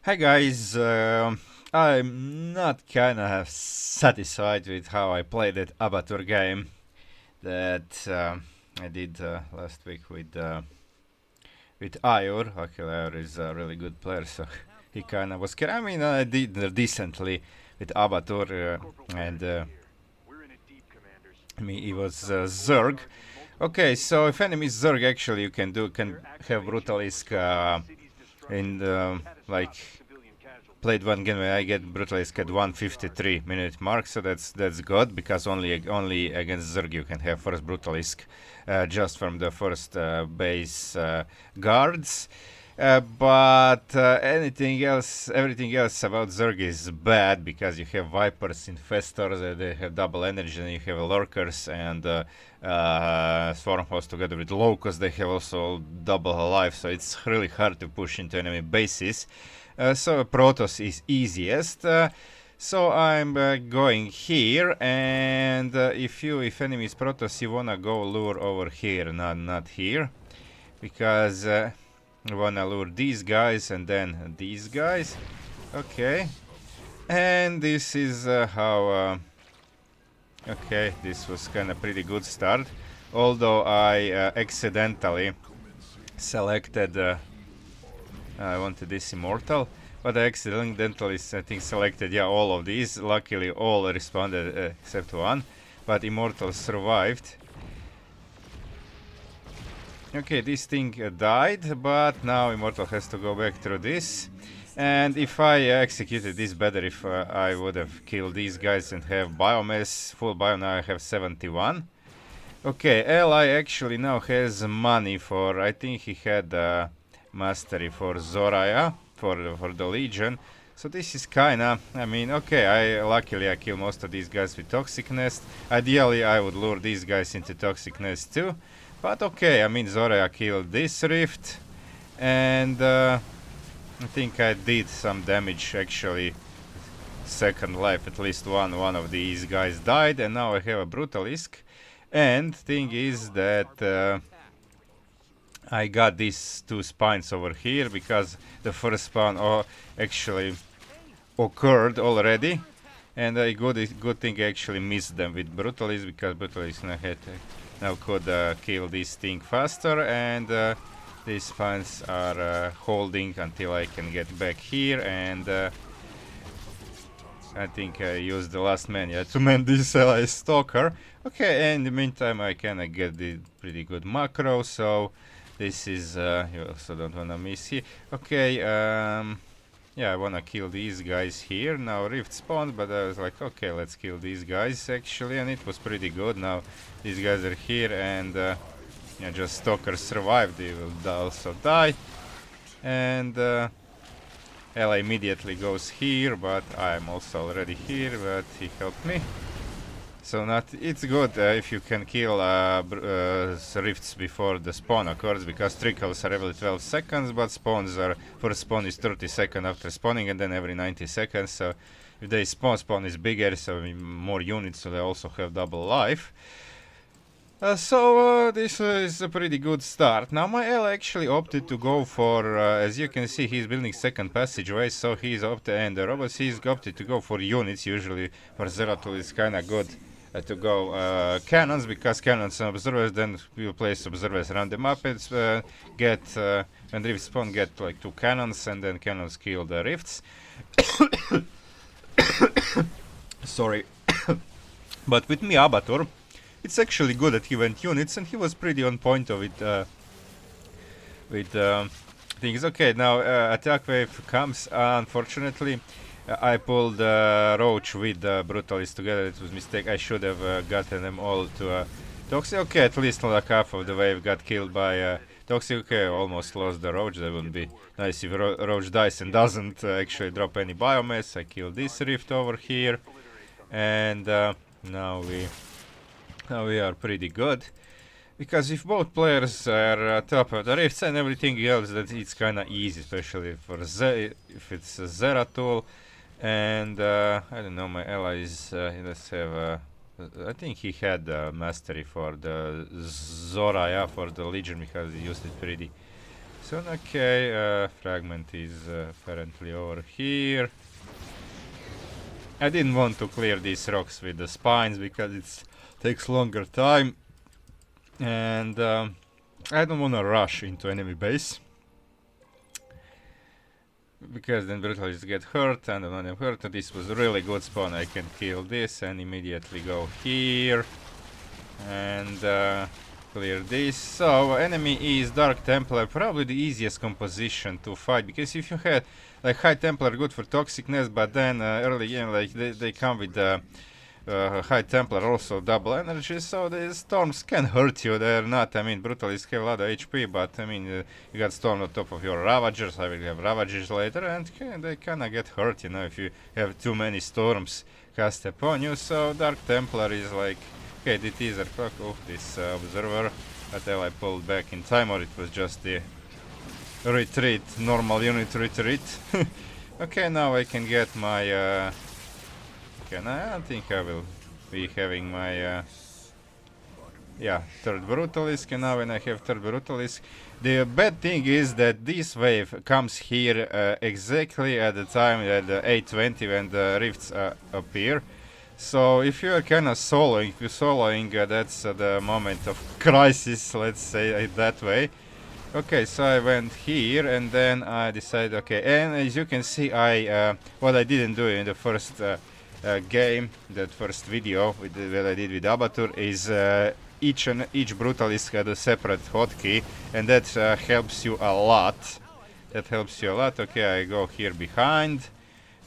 Hi guys, I'm not kinda satisfied with how I played that Abatur game that I did last week with Ayur. Luckily, Ayur is a really good player, so he kinda was. I mean, I did decently with Abatur, and me he was Zerg. Okay, so if enemy is Zerg, actually you can have Brutalisk in the like played one game where I get Brutalisk at 153 minute mark, so that's good because only against Zerg you can have first Brutalisk just from the first base guards. But everything else about Zerg is bad because you have Vipers, Infestors, they have double energy, and you have Lurkers and Swarmhost together with Locust, they have also double life, so it's really hard to push into enemy bases. So Protoss is easiest. So I'm going here, and if enemy is Protoss, you wanna go lure over here, not here, because you wanna lure these guys and then these guys. Okay, and this is how. Okay, this was kind of pretty good start, although I accidentally selected. I wanted this immortal, but I accidentally, I think, selected all of these. Luckily, all responded except one, but immortal survived. Okay, this thing died, but now immortal has to go back through this. And if I executed this better, if I would have killed these guys and have biomass, full bio, now I have 71. Okay, Ally actually now has money for, I think he had mastery for Zoraya, for the Legion. So this is kinda, I mean, okay, luckily I kill most of these guys with Toxic Nest. Ideally I would lure these guys into Toxic Nest too. But okay, I mean, Zoraya killed this Rift, and I think I did some damage actually. Second life, at least one of these guys died, and now I have a Brutalisk. And thing is that I got these two spines over here because the first spawn actually occurred already, and a good thing I actually missed them with Brutalisk because Brutalisk now could kill this thing faster, and these spines are holding until I can get back here, and I think I used the last man to man this Ally Stalker. Okay, and in the meantime I can get the pretty good macro, so this is, you also don't wanna miss here. Okay, yeah, I wanna kill these guys here. Now Rift spawned, but I was like, okay, let's kill these guys actually, and it was pretty good. Now these guys are here, and yeah, just Stalker survived, they will also die. And Ella immediately goes here, but I'm also already here, but he helped me. So it's good if you can kill rifts before the spawn occurs, because trickles are every 12 seconds, but first spawn is 30 seconds after spawning, and then every 90 seconds. So if they spawn is bigger, so more units, so they also have double life. So this is a pretty good start. Now my L actually opted to go for, as you can see, he's building second passageway, so he's opted, and the robots, he's opted to go for units. Usually for Zeratul it's kinda good to go cannons, because cannons and observers, then you place observers around the map and get, when rifts spawn, get like 2 cannons, and then cannons kill the rifts. Sorry. But with me Abator, it's actually good that he went units, and he was pretty on point of it with things. Okay, now attack wave comes. Unfortunately, I pulled Roach with Brutalist together. It was a mistake. I should have gotten them all to Toxic. Okay, at least like half of the wave got killed by Toxic. Okay, almost lost the Roach. That would be nice if Roach dies and doesn't actually drop any biomass. I killed this Rift over here, and now we are pretty good, because if both players are top of the rifts and everything else, that it's kinda easy, especially for if it's a Zeratul. And I don't know, my allies, let's have I think he had mastery for the Zoraya for the Legion, because he used it pretty So okay, fragment is apparently over here. I didn't want to clear these rocks with the spines because it takes longer time, and I don't want to rush into enemy base because then brutalists get hurt, and when I'm hurt, this was a really good spawn. I can kill this and immediately go here and clear this. So enemy is Dark Templar, probably the easiest composition to fight, because if you had like High Templar good for toxicness, but then early game like they come with High Templar also double energy, so the storms can hurt you. They're not, I mean, Brutalists have a lot of HP, but I mean, you got storm on top of your Ravagers. I will have Ravagers later, and they kinda get hurt, you know, if you have too many storms cast upon you. So Dark Templar is like, okay, the teaser clock, oh, this observer, but I pulled back in time, or it was just the retreat, normal unit retreat. Okay, now I can get my okay, I don't think I will be having my yeah, third Brutalisk, and now when I have third Brutalisk, the bad thing is that this wave comes here exactly at the time that the 820 when the rifts appear. So if you are kind of soloing, if you're soloing, that's the moment of crisis, let's say it that way. Okay, so I went here and then I decided, okay, and as you can see, what I didn't do in the first game, that first video that I did with Abatur, is each Brutalist had a separate hotkey, and that helps you a lot. That helps you a lot. Okay, I go here behind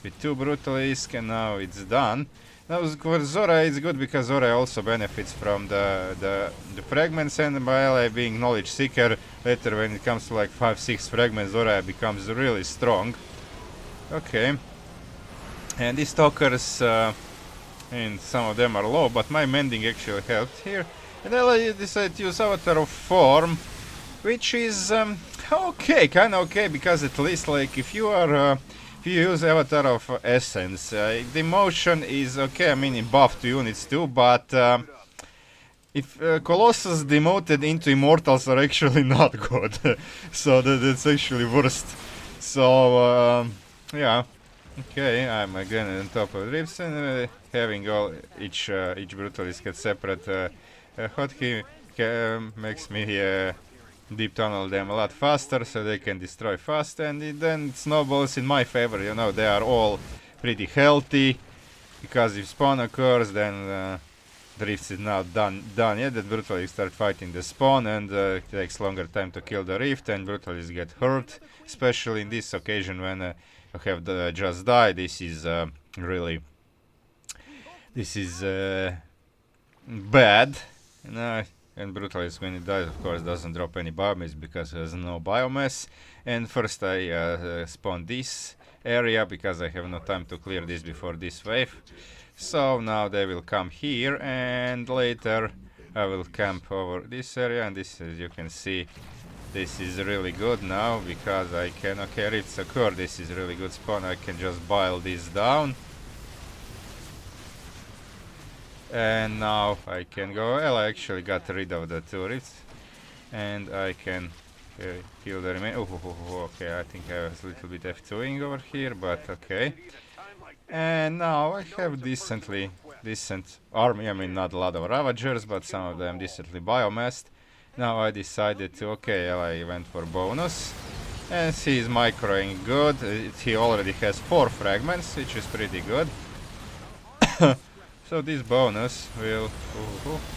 with two Brutalists, and now it's done. Now for Zora it's good because Zora also benefits from the fragments, and by ally being knowledge seeker, later when it comes to like 5-6 fragments, Zora becomes really strong. Okay. And these stalkers, and some of them are low, but my mending actually helped here. And then I decided to use Avatar of Form, which is okay, kinda okay, because at least like if you use Avatar of Essence, the motion is okay, I mean in buff to units too, but if Colossus demoted into Immortals are actually not good, so that's actually worst. So yeah, okay, I'm again on top of Rips, and having each Brutalist get separate hotkey makes me deep tunnel them a lot faster, so they can destroy fast, and then it snowballs in my favor. You know, they are all pretty healthy, because if spawn occurs, then the rift is not done yet. The Brutalists start fighting the spawn, and it takes longer time to kill the rift, and Brutalists get hurt, especially in this occasion when you have just died. This is really, this is bad. And Brutalist, when it dies, of course, doesn't drop any biomass because there's no biomass. And first I spawn this area because I have no time to clear this before this wave. So now they will come here, and later I will camp over this area. And this, as you can see, this is really good now because I can, okay, rifts occur. This is really good spawn. I can just boil this down. And now I can go, well, I actually got rid of the two rifts, and I can kill the remaining. Okay, I think I was a little bit F2ing over here, but okay. And now I have decent army. I mean, not a lot of Ravagers, but some of them decently biomassed. Now I decided to, okay, I went for bonus, and he is microing good. He already has 4 fragments, which is pretty good. So this bonus will,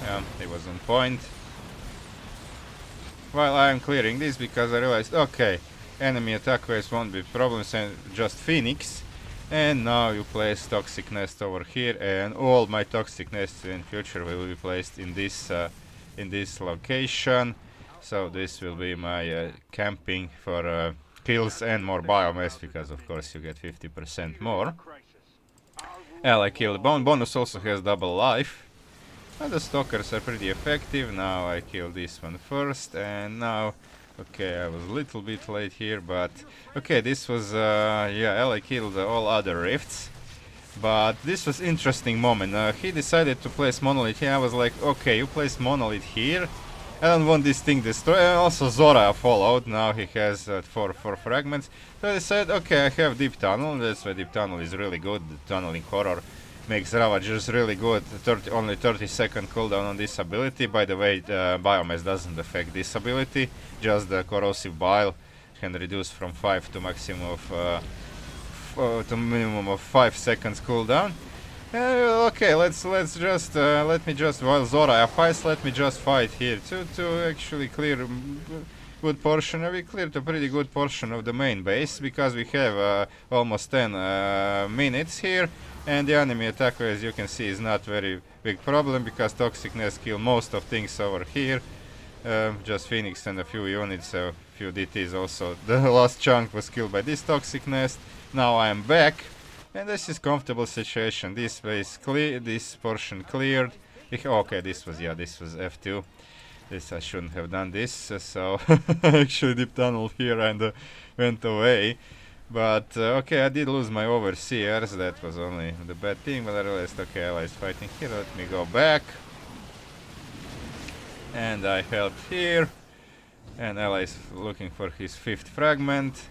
yeah, it was on point. While I am clearing this, because I realized, okay, enemy attack waves won't be problems, and just Phoenix. And now you place Toxic Nest over here, and all my Toxic Nests in future will be placed in this location. So this will be my camping for kills and more biomass, because of course you get 50% more. I killed the bonus also has double life. And the stalkers are pretty effective. Now I kill this one first, and now, okay, I was a little bit late here, but okay, this was yeah, I killed all other rifts. But this was interesting moment. He decided to place monolith here. I was like, okay, you place monolith here, I don't want this thing destroyed. And also Zora followed. Now he has four fragments. So I said, okay, I have deep tunnel. That's why deep tunnel is really good. The tunneling horror makes Ravagers really good. Only 30-second cooldown on this ability. By the way, biomass doesn't affect this ability. Just the corrosive bile can reduce from 5 to maximum of to minimum of 5 seconds cooldown. Okay, let me just while Zora fights, let me just fight here to actually clear good portion. We cleared a pretty good portion of the main base because we have almost 10 minutes here, and the enemy attack, as you can see, is not very big problem because Toxic Nest kill most of things over here. Just Phoenix and a few units, a few DTs also. The last chunk was killed by this Toxic Nest. Now I am back, and this is comfortable situation. This base clear, this portion cleared. Okay, this was F2. This I shouldn't have done this, so I actually deep tunnel here and went away. But okay, I did lose my overseers. That was only the bad thing, but I realized, okay, allies fighting here. Let me go back. And I helped here. And allies looking for his 5th fragment.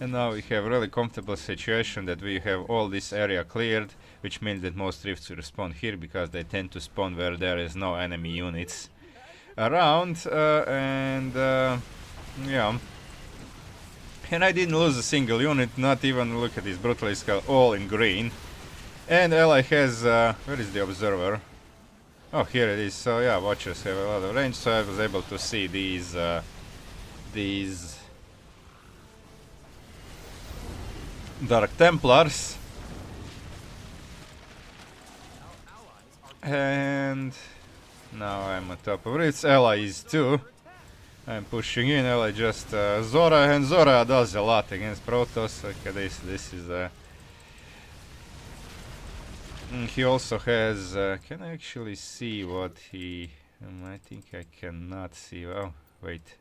And now we have a really comfortable situation that we have all this area cleared, which means that most rifts will spawn here because they tend to spawn where there is no enemy units around. Yeah. And I didn't lose a single unit, not even look at this Brutalisk, all in green. And ally has, where is the observer? Oh, here it is. So yeah, watchers have a lot of range, so I was able to see these Dark Templars. And now I'm on top of it. It's allies too. I'm pushing in. Ally just Zora, and Zora does a lot against Protoss. Okay, this is he also has. Can I actually see what he? I think I cannot see. Oh, wait.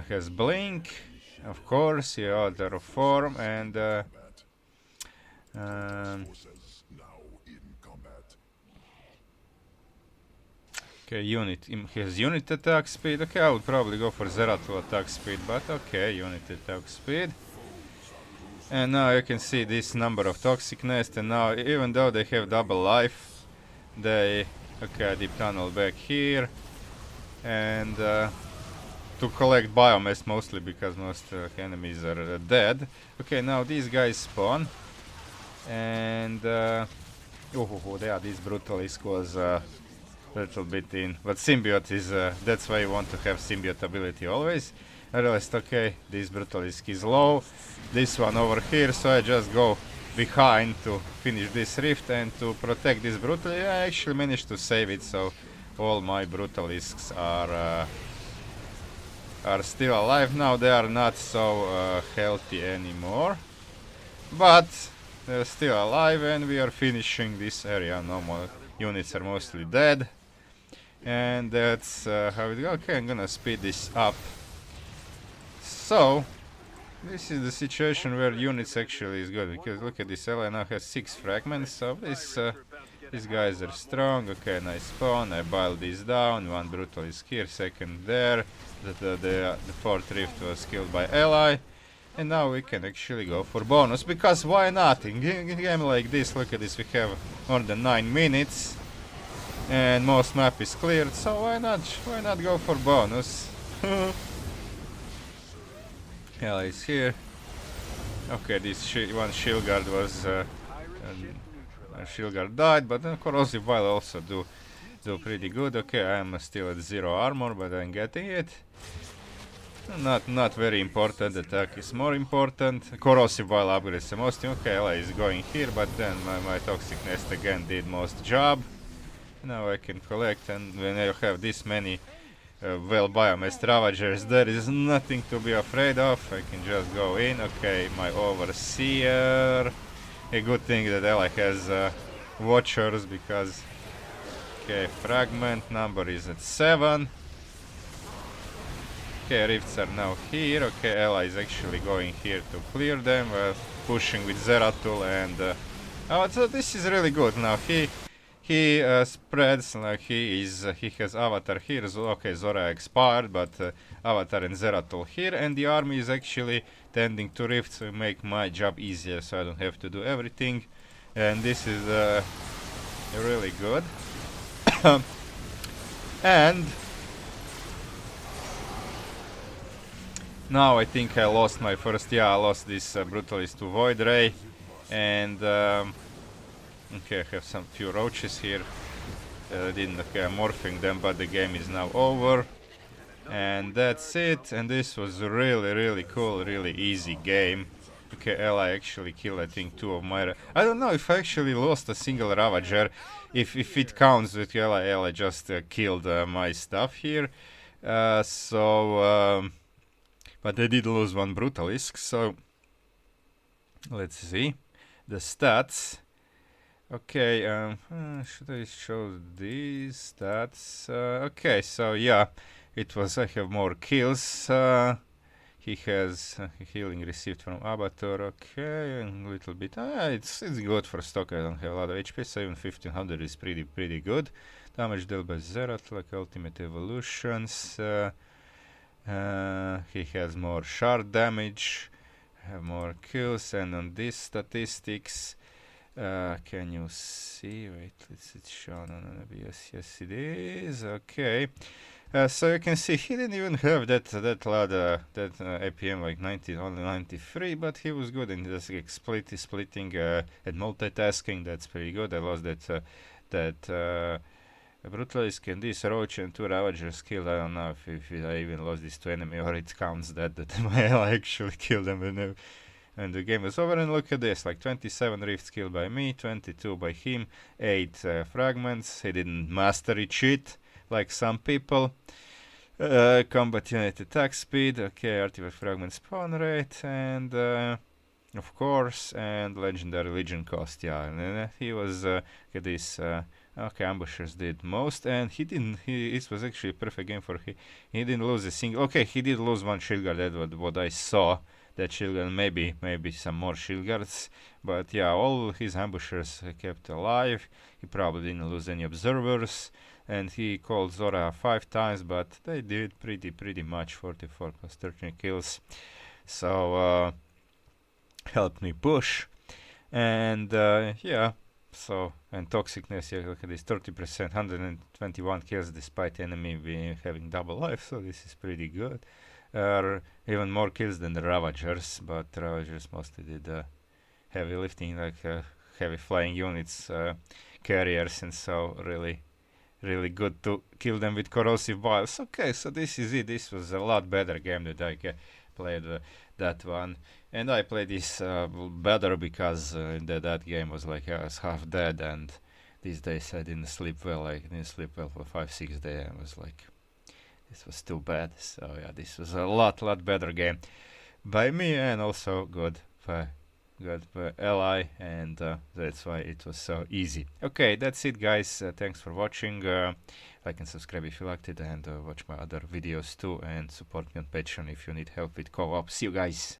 Has blink, of course, yeah, other form, and okay, unit. He has unit attack speed. Okay, I would probably go for Zeratul attack speed, but okay, unit attack speed. And now you can see this number of Toxic Nest, and now even though they have double life, they okay, deep tunnel back here, and to collect biomass mostly because most enemies are dead. Okay, now these guys spawn, and yeah, this Brutalisk was a little bit in, but symbiote is that's why you want to have symbiote ability always. I realized, okay, this Brutalisk is low, this one over here, so I just go behind to finish this rift and to protect this Brutalisk. I actually managed to save it, so all my Brutalisks are still alive. Now they are not so healthy anymore, but they're still alive, and we are finishing this area. No more units are mostly dead, and that's how it goes. Okay, I'm gonna speed this up. So this is the situation where units actually is good, because look at this ally now has 6 fragments, so these guys are strong. Okay, nice spawn. I bile this down. One Brutalisk here, second there. The 4th rift was killed by ally. And now we can actually go for bonus, because why not? In a game like this, look at this, we have more than 9 minutes. And most map is cleared, so why not go for bonus? Ally is here. Okay, this one shield guard was shield guard died, but then corrosive bile also do pretty good. Okay, I am still at 0 armor, but I'm getting it. Not very important. Attack is more important. Corrosive bile upgrade is the most. Okay, ally is going here, but then my Toxic Nest again did most job. Now I can collect, and when I have this many well biomass Ravagers, there is nothing to be afraid of. I can just go in. Okay, my overseer. A good thing that ally has watchers, because okay, fragment number is at 7. Okay, rifts are now here. Okay, ally is actually going here to clear them, pushing with Zeratul and Oh, so this is really good. Now he spreads like he has Avatar here. So okay, Zora expired, but Avatar and Zeratul here, and the army is actually tending to rift, so make my job easier, so I don't have to do everything. And this is really good. And now I think I lost my first. Yeah, I lost this Brutalist to Void Ray, and okay, I have some few roaches here. Didn't okay, I'm morphing them, but the game is now over. And that's it. And this was a really cool, really easy game. Okay, Ella actually killed, I think, two of my. I don't know if I actually lost a single Ravager. If it counts with Ella just killed my stuff here. But I did lose one Brutalisk. So let's see the stats. Okay, should I show these stats? Okay, so yeah, it was I have more kills. He has healing received from Abator. Okay, a little bit. It's good for stock. I don't have a lot of HP, so even 1500 is pretty good. Damage dealt by Zerat, like Ultimate Evolutions. He has more shard damage, have more kills, and on these statistics. Can you see? Wait, it's shown on OBS. Yes, it is. Okay. So you can see he didn't even have that APM like 90, only 93, but he was good in just like splitting and multitasking. That's pretty good. I lost that Brutalist and this Roach and two Ravagers killed. I don't know if I even lost this to enemy or it counts that I actually killed them and the game is over. And look at this, like 27 rifts killed by me, 22 by him, 8 fragments. He didn't mastery cheat like some people. Combat unit attack speed, okay, artifact fragment spawn rate, and of course, and legendary legion cost. Yeah, and then he was get this. Okay, ambushers did most, and he didn't. It was actually a perfect game for him. He didn't lose a single. Okay, he did lose one shield guard. That was what I saw. That shield guard, maybe some more shield guards, but yeah, all his ambushers kept alive. He probably didn't lose any observers, and he called Zora 5 times, but they did pretty much 44 plus 13 kills. So helped me push, and yeah. So and toxicness, yeah, look at this 30%, 121 kills despite enemy being having double life. So this is pretty good. Even more kills than the Ravagers, but Ravagers mostly did heavy lifting, like heavy flying units, carriers, and so really good to kill them with corrosive biles. Okay, so this is it. This was a lot better game that I played that one, and I played this better because that game was like I was half dead, and these days I didn't sleep well. I didn't sleep well for 5-6 days. I was like, this was too bad. So yeah, this was a lot better game by me, and also good for Li, and that's why it was so easy. Okay, that's it, guys. Thanks for watching. Like and subscribe if you liked it, and watch my other videos too, and support me on Patreon if you need help with co-op. See you guys.